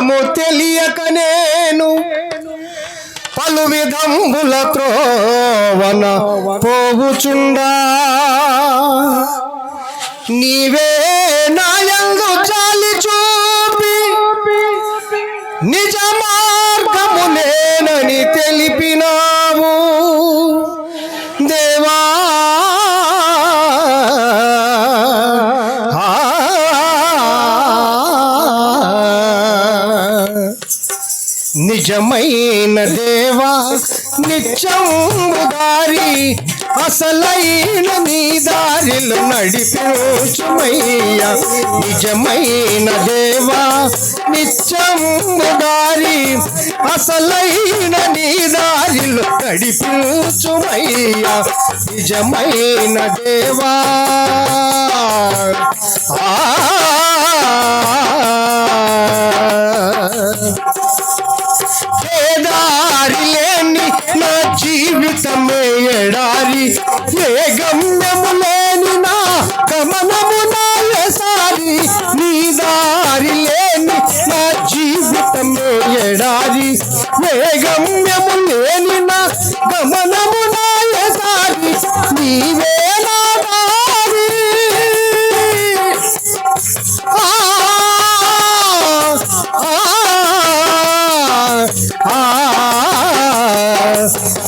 మార్గము తెలియక నేను పలు విధంబుల త్రోవన పోవుచుండా నీవే నాయందు చాలి చూపి నిజ మార్గము నేనని తెలిపినావు దేవా. నిజమైన దేవా నిత్యము దారి అసలైన నీ దారిలో నడిపించుమయ్యా. నిజమైన దేవా నిత్యము దారి అసలైన నీ దారిలో నడిపించుమయ్యా. నిజమైన దేవా దారి లేని నా జీవితమే ఎడారి, ఏ గమ్యము లేని నా గమనము నాయసారి. నీ దారి లేని నా జీవితమే ఎడారి, ఏ గమ్యము లేని నా గమనము నాయసారి. నీవే నా దారి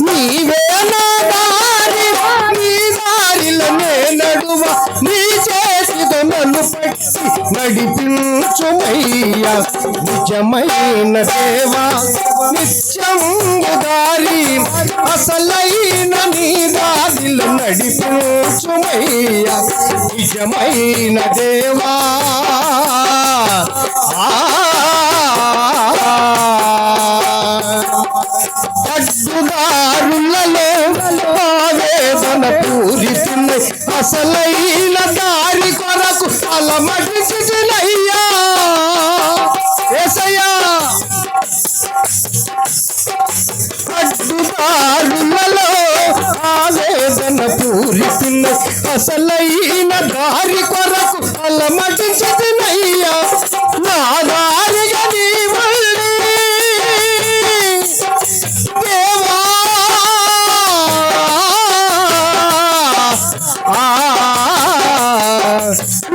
నీవే నా దారి, నీ దారిలో నే నడువ, నీ చేతితో నన్ను పట్టి నడిపించుమయ్యా. నిజమైన దేవా నిత్యము దారి అసలైన నీ దారిలో నడిపించుమయ్యా. నిజమైన దేవా అడ్డుదారులలో ఆవేదన పూరితున్న అసలైన దారి కొరకు అలమటించునయ్యా యేసయ్యా. అడ్డుదారులలో ఆవేదన పూరితున్న అసలైన దారి కొరకు అలమటించునయ్యా. నా దారిగా నీ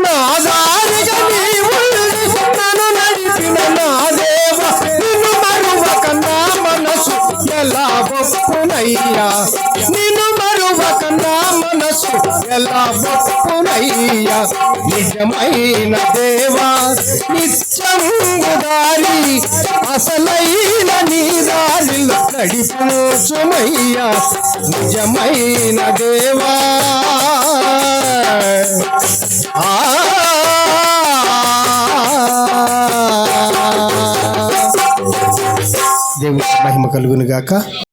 నా దారిగా నీవు నన్ను నడిపిన నా దేవ, నిన్ను మరువక నా మనసు ఎలా ఒప్పునయ్యా. నిన్ను మరువక నా మనసు ఎలా ఒప్పునయ్యా. నిజమైన దేవా నిత్యము దారి అసలైన నీ దారిలో నడిపించుమయ్యా. నిజమైన దేవా దేవునికి మహిమ కలుగును గాక.